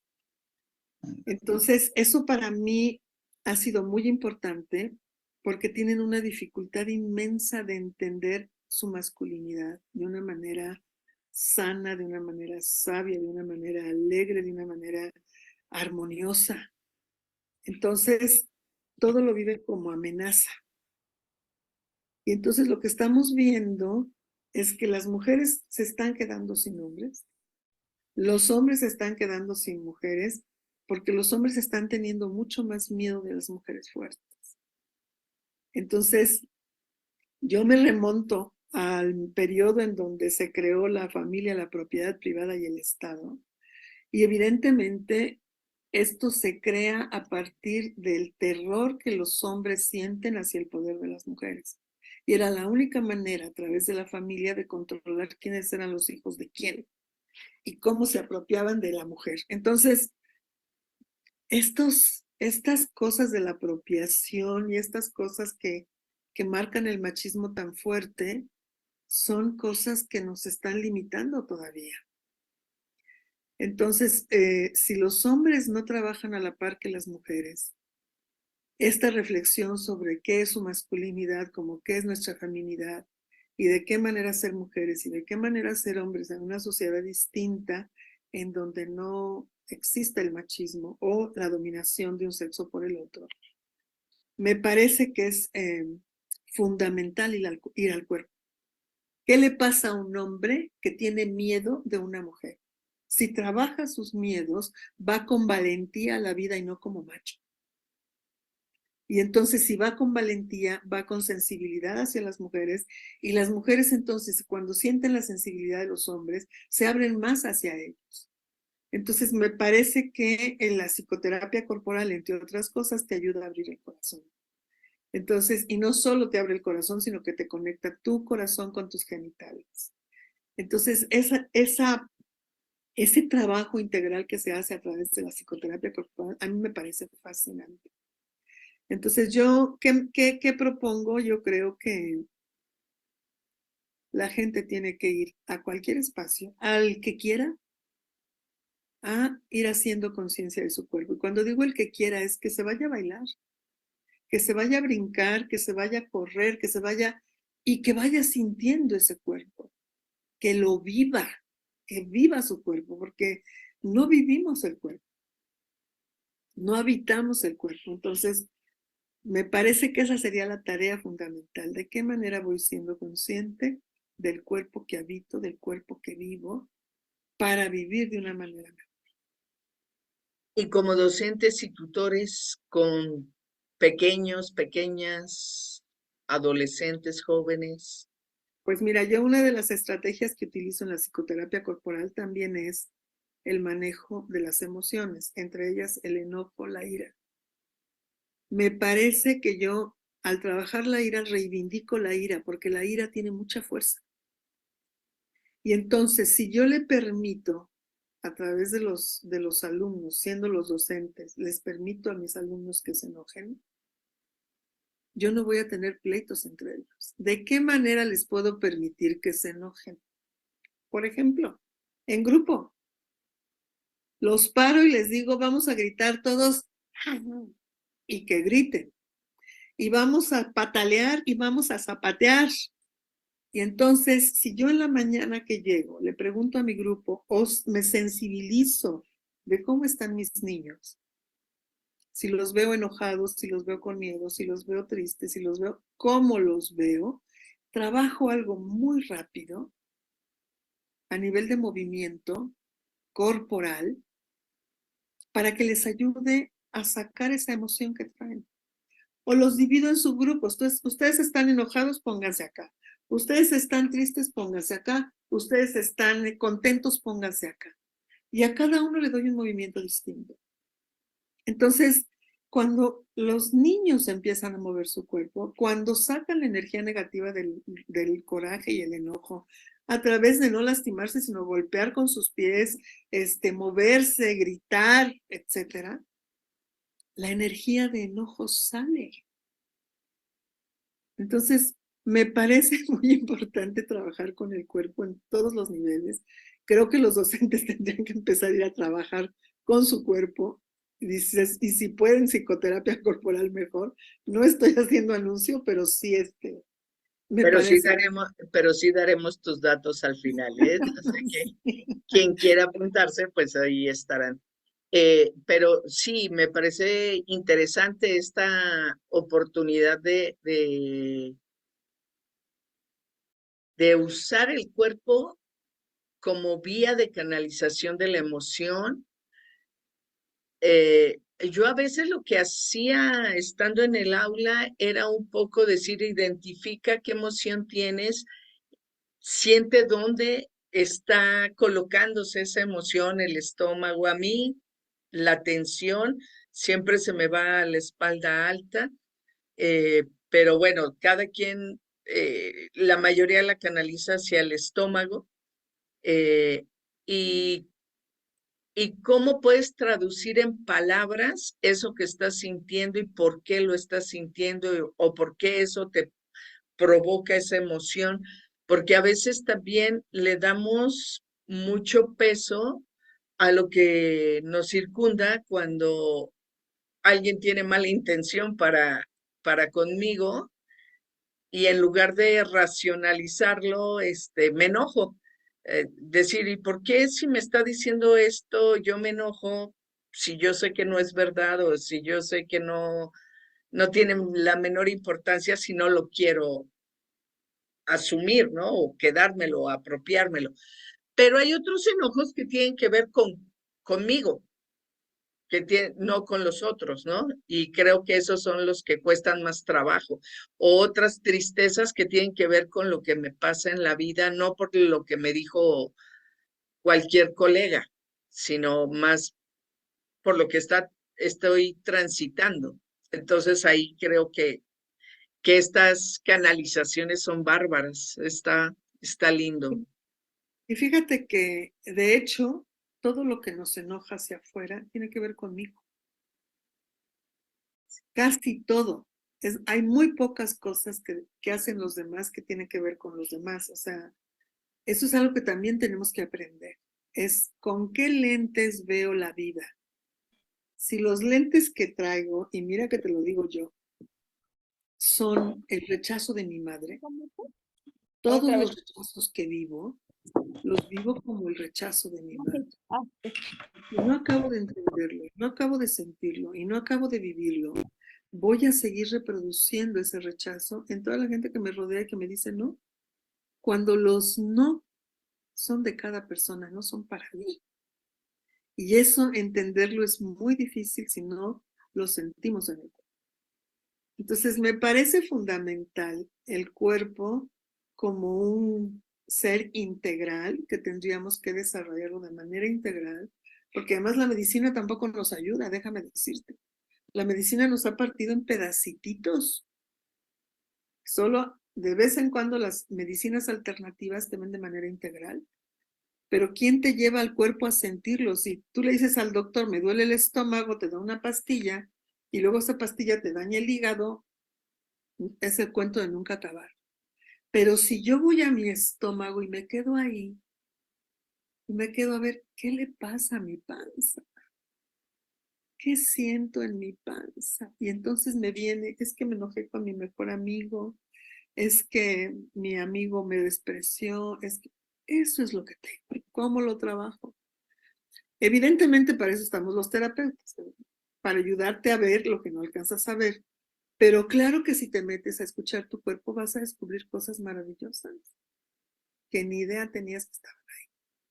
Entonces, eso para mí ha sido muy importante porque tienen una dificultad inmensa de entender su masculinidad de una manera sana, de una manera sabia, de una manera alegre, de una manera armoniosa. Entonces, todo lo vive como amenaza. Y entonces lo que estamos viendo es que las mujeres se están quedando sin hombres, los hombres se están quedando sin mujeres, porque los hombres están teniendo mucho más miedo de las mujeres fuertes. Entonces, yo me remonto al periodo en donde se creó la familia, la propiedad privada y el Estado. Y evidentemente esto se crea a partir del terror que los hombres sienten hacia el poder de las mujeres. Y era la única manera a través de la familia de controlar quiénes eran los hijos de quién y cómo se apropiaban de la mujer. Entonces, estas cosas de la apropiación y estas cosas que marcan el machismo tan fuerte son cosas que nos están limitando todavía. Entonces, si los hombres no trabajan a la par que las mujeres, esta reflexión sobre qué es su masculinidad, como qué es nuestra feminidad, y de qué manera ser mujeres y de qué manera ser hombres en una sociedad distinta en donde no exista el machismo o la dominación de un sexo por el otro, me parece que es fundamental ir al cuerpo. ¿Qué le pasa a un hombre que tiene miedo de una mujer? Si trabaja sus miedos, va con valentía a la vida y no como macho. Y entonces si va con valentía, va con sensibilidad hacia las mujeres, y las mujeres entonces cuando sienten la sensibilidad de los hombres, se abren más hacia ellos. Entonces me parece que en la psicoterapia corporal, entre otras cosas, te ayuda a abrir el corazón. Entonces, y no solo te abre el corazón, sino que te conecta tu corazón con tus genitales. Entonces, ese trabajo integral que se hace a través de la psicoterapia corporal, a mí me parece fascinante. Entonces, yo, ¿qué propongo? Yo creo que la gente tiene que ir a cualquier espacio, al que quiera, a ir haciendo conciencia de su cuerpo. Y cuando digo el que quiera, es que se vaya a bailar, que se vaya a brincar, que se vaya a correr, que se vaya y que vaya sintiendo ese cuerpo, que lo viva, que viva su cuerpo, porque no vivimos el cuerpo, no habitamos el cuerpo. Entonces, Me parece que esa sería la tarea fundamental. ¿De qué manera voy siendo consciente del cuerpo que habito, del cuerpo que vivo, para vivir de una manera mejor? Y como docentes y tutores con pequeños, pequeñas, adolescentes, jóvenes. Pues mira, yo una de las estrategias que utilizo en la psicoterapia corporal también es el manejo de las emociones, entre ellas el enojo, la ira. Me parece que yo, al trabajar la ira, reivindico la ira, porque la ira tiene mucha fuerza. Y entonces, si yo le permito, a través de los alumnos, siendo los docentes, les permito a mis alumnos que se enojen, yo no voy a tener pleitos entre ellos. ¿De qué manera les puedo permitir que se enojen? Por ejemplo, en grupo. Los paro y les digo, vamos a gritar todos y que griten. Y vamos a patalear y vamos a zapatear. Y entonces, si yo en la mañana que llego le pregunto a mi grupo, me sensibilizo de cómo están mis niños, si los veo enojados, si los veo con miedo, si los veo tristes, si los veo, cómo los veo, trabajo algo muy rápido a nivel de movimiento corporal para que les ayude a sacar esa emoción que traen. O los divido en subgrupos. Entonces, ustedes están enojados, pónganse acá. Ustedes están tristes, pónganse acá. Ustedes están contentos, pónganse acá. Y a cada uno le doy un movimiento distinto. Entonces, cuando los niños empiezan a mover su cuerpo, cuando sacan la energía negativa del coraje y el enojo, a través de no lastimarse, sino golpear con sus pies, moverse, gritar, etcétera, la energía de enojo sale. Entonces, me parece muy importante trabajar con el cuerpo en todos los niveles. Creo que los docentes tendrían que empezar a ir a trabajar con su cuerpo. Y si pueden psicoterapia corporal mejor. No estoy haciendo anuncio, pero sí me parece. Pero sí daremos tus datos al final, ¿eh? Así que quien quiera apuntarse, pues ahí estarán. Pero sí, me parece interesante esta oportunidad de usar el cuerpo como vía de canalización de la emoción. Yo a veces lo que hacía estando en el aula era un poco decir, identifica qué emoción tienes, siente dónde está colocándose esa emoción, el estómago. A mí la tensión siempre se me va a la espalda alta, pero bueno, cada quien, la mayoría la canaliza hacia el estómago. Y cómo puedes traducir en palabras eso que estás sintiendo y por qué lo estás sintiendo o por qué eso te provoca esa emoción, porque a veces también le damos mucho peso a lo que nos circunda cuando alguien tiene mala intención para conmigo, y en lugar de racionalizarlo, me enojo. Decir, ¿y por qué si me está diciendo esto, yo me enojo si yo sé que no es verdad o si yo sé que no tiene la menor importancia, si no lo quiero asumir, ¿no? O quedármelo, apropiármelo? Pero hay otros enojos que tienen que ver conmigo, no con los otros, ¿no? Y creo que esos son los que cuestan más trabajo. O otras tristezas que tienen que ver con lo que me pasa en la vida, no por lo que me dijo cualquier colega, sino más por lo que estoy transitando. Entonces ahí creo que estas canalizaciones son bárbaras. Está lindo. Y fíjate que, de hecho, todo lo que nos enoja hacia afuera tiene que ver conmigo. Casi todo. Hay muy pocas cosas que hacen los demás que tienen que ver con los demás. O sea, eso es algo que también tenemos que aprender. Es con qué lentes veo la vida. Si los lentes que traigo, y mira que te lo digo yo, son el rechazo de mi madre, todos los rechazos que vivo, los vivo como el rechazo de mi madre. Y no acabo de entenderlo, no acabo de sentirlo y no acabo de vivirlo. voy a seguir reproduciendo ese rechazo en toda la gente que me rodea y que me dice no, cuando los no son de cada persona, no son para mí. Y eso entenderlo es muy difícil si no lo sentimos en el cuerpo. Entonces me parece fundamental el cuerpo como un ser integral que tendríamos que desarrollarlo de manera integral, porque además la medicina tampoco nos ayuda, déjame decirte. La medicina nos ha partido en pedacititos. Solo de vez en cuando las medicinas alternativas te ven de manera integral. Pero ¿quién te lleva al cuerpo a sentirlo? Si tú le dices al doctor, me duele el estómago, te da una pastilla, y luego esa pastilla te daña el hígado, es el cuento de nunca acabar. Pero si yo voy a mi estómago y me quedo ahí, y me quedo a ver, ¿qué le pasa a mi panza? ¿Qué siento en mi panza? Y entonces me viene, es que me enojé con mi mejor amigo, es que mi amigo me despreció, es que eso es lo que tengo. ¿Cómo lo trabajo? Evidentemente para eso estamos los terapeutas, para ayudarte a ver lo que no alcanzas a ver. Pero claro que si te metes a escuchar tu cuerpo vas a descubrir cosas maravillosas que ni idea tenías que estar.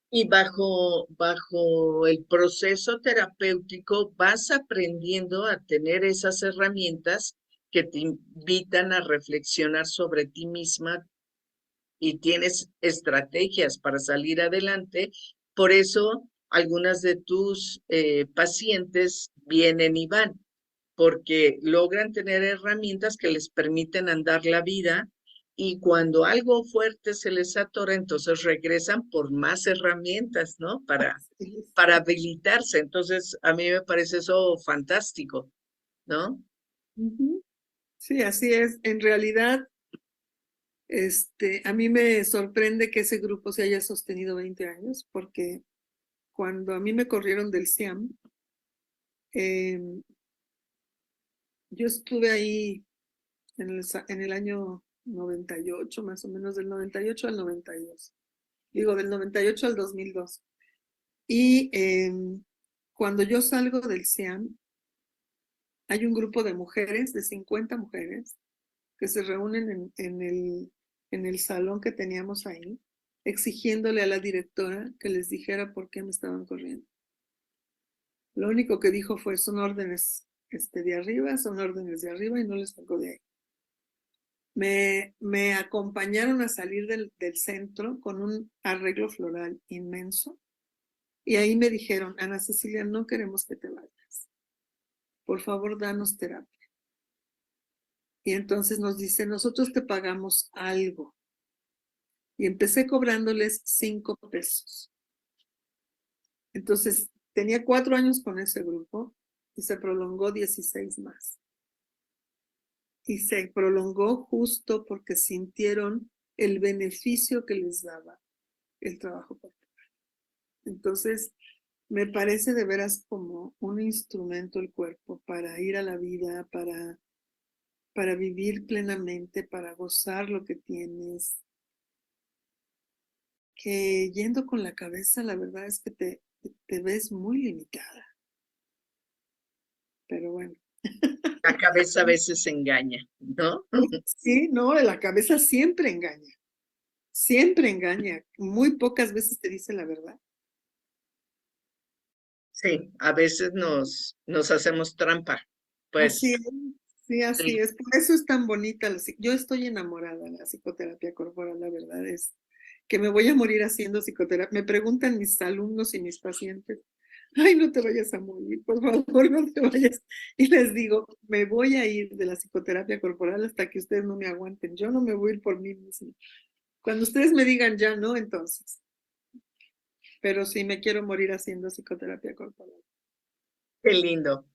Y bajo el proceso terapéutico vas aprendiendo a tener esas herramientas que te invitan a reflexionar sobre ti misma y tienes estrategias para salir adelante. Por eso algunas de tus pacientes vienen y van, porque logran tener herramientas que les permiten andar la vida y cuando algo fuerte se les atora, entonces regresan por más herramientas, ¿no? Para habilitarse. Entonces, a mí me parece eso fantástico, ¿no? Sí, así es. En realidad, a mí me sorprende que ese grupo se haya sostenido 20 años, porque cuando a mí me corrieron del CIAM, yo estuve ahí en el año 98, más o menos del 98 al 92. Digo, del 98 al 2002. Y cuando yo salgo del CIAM, hay un grupo de mujeres, de 50 mujeres, que se reúnen en el salón que teníamos ahí, exigiéndole a la directora que les dijera por qué me estaban corriendo. Lo único que dijo fue, son órdenes de arriba, son órdenes de arriba y no les tocó de ahí. Me acompañaron a salir del centro con un arreglo floral inmenso y ahí me dijeron, Ana Cecilia, no queremos que te vayas. Por favor, danos terapia. Y entonces nos dice, nosotros te pagamos algo. Y empecé cobrándoles 5 pesos. Entonces, tenía 4 años con ese grupo y se prolongó 16 más. Y se prolongó justo porque sintieron el beneficio que les daba el trabajo corporal. Entonces, me parece de veras como un instrumento el cuerpo para ir a la vida, para vivir plenamente, para gozar lo que tienes. Que yendo con la cabeza, la verdad es que te ves muy limitada. Pero bueno. La cabeza a veces engaña, ¿no? Sí, no, la cabeza siempre engaña. Siempre engaña. Muy pocas veces te dice la verdad. Sí, a veces nos hacemos trampa. Pues Así es. Sí, así sí. es. Por eso es tan bonita. Yo estoy enamorada de la psicoterapia corporal, la verdad es que me voy a morir haciendo psicoterapia. Me preguntan mis alumnos y mis pacientes, ay, no te vayas a morir, por favor, no te vayas. Y les digo, me voy a ir de la psicoterapia corporal hasta que ustedes no me aguanten. Yo no me voy a ir por mí misma. Cuando ustedes me digan ya no, entonces. Pero sí me quiero morir haciendo psicoterapia corporal. Qué lindo.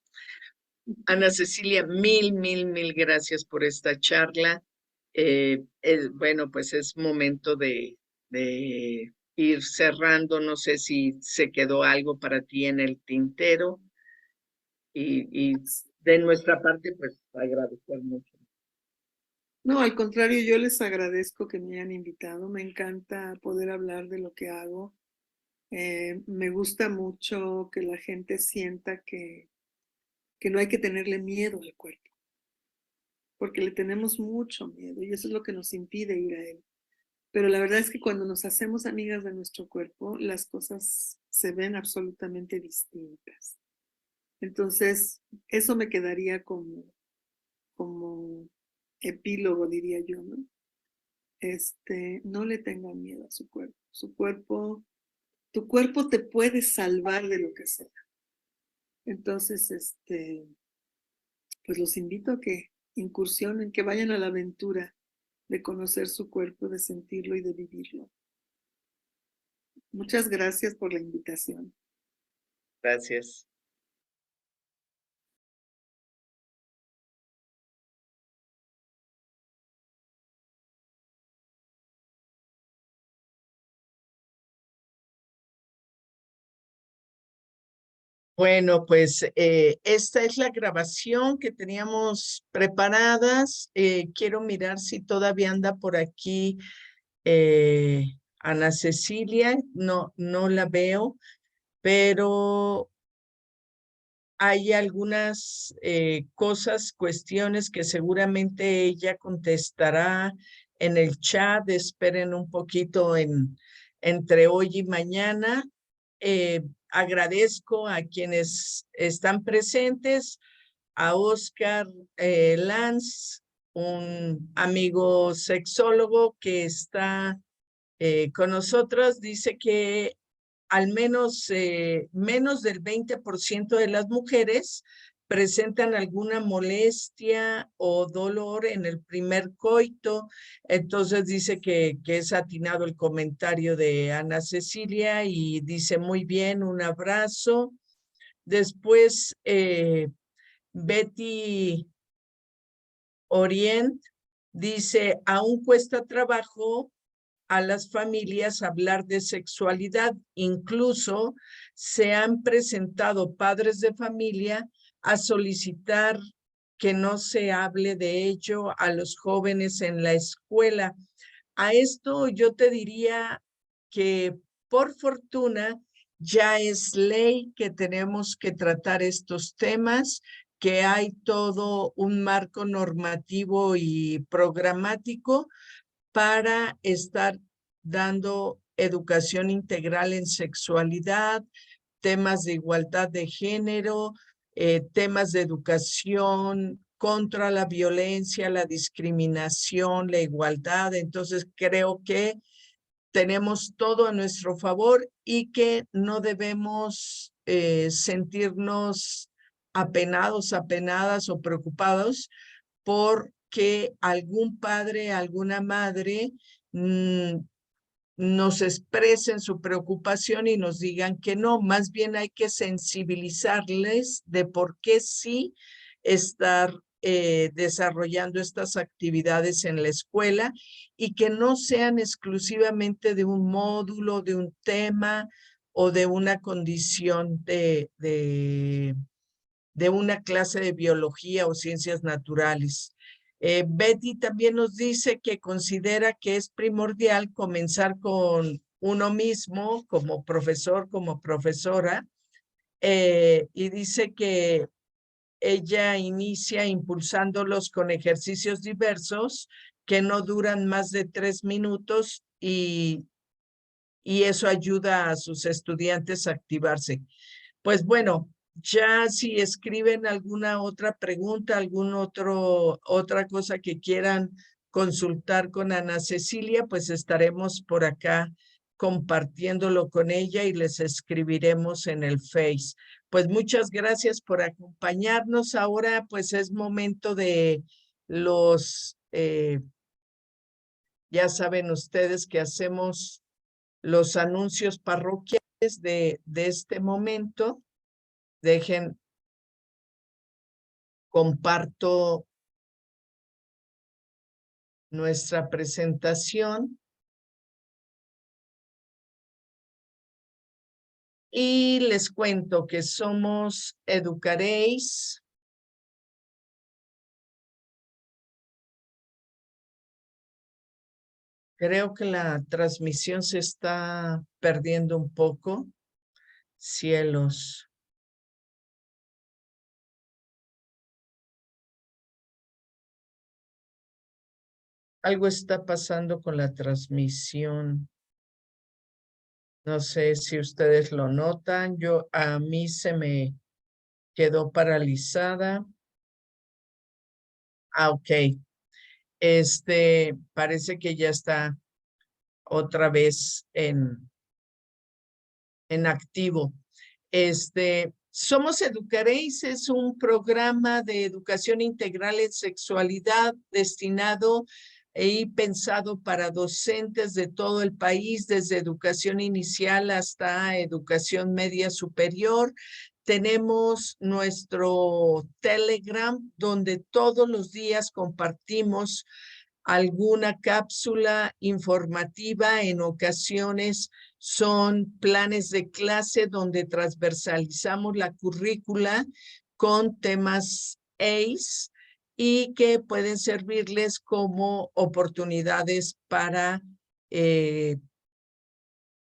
Ana Cecilia, mil gracias por esta charla. Bueno, pues es momento de ir cerrando. No sé si se quedó algo para ti en el tintero. Y de nuestra parte, pues agradecer mucho. No, al contrario, yo les agradezco que me hayan invitado. Me encanta poder hablar de lo que hago. Me gusta mucho que la gente sienta que no hay que tenerle miedo al cuerpo. porque le tenemos mucho miedo y eso es lo que nos impide ir a Él. Pero la verdad es que cuando nos hacemos amigas de nuestro cuerpo, las cosas se ven absolutamente distintas. Entonces, eso me quedaría como epílogo, diría yo, ¿no? No le tengan miedo a su cuerpo. Su cuerpo, tu cuerpo te puede salvar de lo que sea. Entonces, pues los invito a que incursionen, que vayan a la aventura de conocer su cuerpo, de sentirlo y de vivirlo. Muchas gracias por la invitación. Gracias. Bueno, pues esta es la grabación que teníamos preparadas. Quiero mirar si todavía anda por aquí Ana Cecilia. No, no la veo, pero hay algunas cosas, cuestiones que seguramente ella contestará en el chat. Esperen un poquito entre hoy y mañana. Agradezco a quienes están presentes, a Oscar Lanz, un amigo sexólogo que está con nosotros. Dice que al menos menos del 20% de las mujeres presentan alguna molestia o dolor en el primer coito. Entonces dice que es atinado el comentario de Ana Cecilia y dice muy bien, un abrazo. Después Betty Orient dice, aún cuesta trabajo a las familias hablar de sexualidad. Incluso se han presentado padres de familia a solicitar que no se hable de ello a los jóvenes en la escuela. A esto yo te diría que por fortuna ya es ley que tenemos que tratar estos temas, que hay todo un marco normativo y programático para estar dando educación integral en sexualidad, temas de igualdad de género, temas de educación contra la violencia, la discriminación, la igualdad. Entonces creo que tenemos todo a nuestro favor y que no debemos sentirnos apenados, apenadas o preocupados porque algún padre, alguna madre nos expresen su preocupación y nos digan que no. Más bien hay que sensibilizarles de por qué sí estar desarrollando estas actividades en la escuela y que no sean exclusivamente de un módulo, de un tema o de una condición de una clase de biología o ciencias naturales. Betty también nos dice que considera que es primordial comenzar con uno mismo como profesor, como profesora, y dice que ella inicia impulsándolos con ejercicios diversos que no duran más de 3 minutos y eso ayuda a sus estudiantes a activarse. Pues bueno, ya si escriben alguna otra pregunta, otra cosa que quieran consultar con Ana Cecilia, pues estaremos por acá compartiéndolo con ella y les escribiremos en el Face. Pues muchas gracias por acompañarnos. Ahora pues es momento de ya saben ustedes que hacemos los anuncios parroquiales de este momento. Comparto nuestra presentación y les cuento que somos Educaréis. Creo que la transmisión se está perdiendo un poco. Cielos. Algo está pasando con la transmisión. No sé si ustedes lo notan. A mí se me quedó paralizada. Ok. Parece que ya está otra vez en activo. Somos Educaréis es un programa de educación integral en sexualidad destinado y pensado para docentes de todo el país, desde educación inicial hasta educación media superior. Tenemos nuestro Telegram, donde todos los días compartimos alguna cápsula informativa. En ocasiones son planes de clase donde transversalizamos la currícula con temas ACE y que pueden servirles como oportunidades para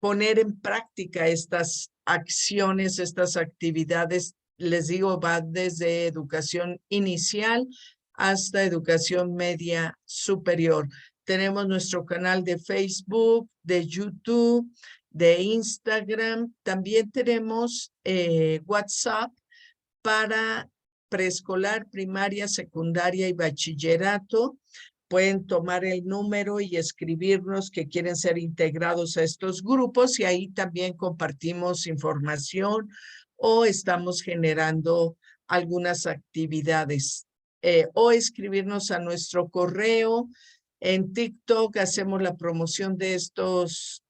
poner en práctica estas acciones, estas actividades. Les digo, va desde educación inicial hasta educación media superior. Tenemos nuestro canal de Facebook, de YouTube, de Instagram. También tenemos WhatsApp para preescolar, primaria, secundaria y bachillerato. Pueden tomar el número y escribirnos que quieren ser integrados a estos grupos y ahí también compartimos información o estamos generando algunas actividades. O escribirnos a nuestro correo. En TikTok hacemos la promoción de estos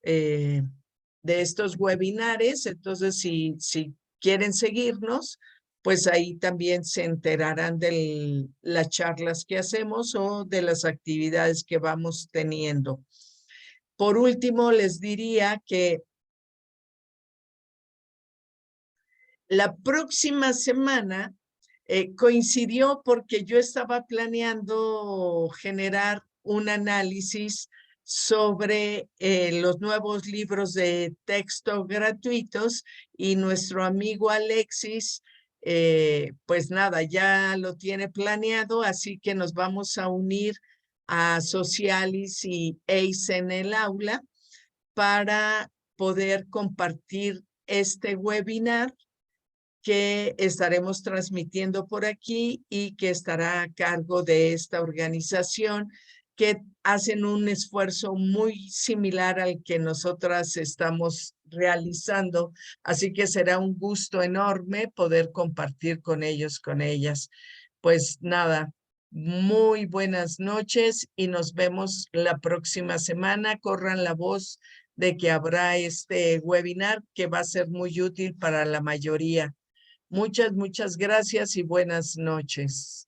webinares. Entonces, si quieren seguirnos, pues ahí también se enterarán de las charlas que hacemos o de las actividades que vamos teniendo. Por último, les diría que la próxima semana coincidió porque yo estaba planeando generar un análisis sobre los nuevos libros de texto gratuitos y nuestro amigo Alexis, pues nada, ya lo tiene planeado, así que nos vamos a unir a Socialis y ACE en el aula para poder compartir este webinar que estaremos transmitiendo por aquí y que estará a cargo de esta organización, que hacen un esfuerzo muy similar al que nosotras estamos realizando. Así que será un gusto enorme poder compartir con ellos, con ellas. Pues nada, muy buenas noches y nos vemos la próxima semana. Corran la voz de que habrá este webinar que va a ser muy útil para la mayoría. Muchas gracias y buenas noches.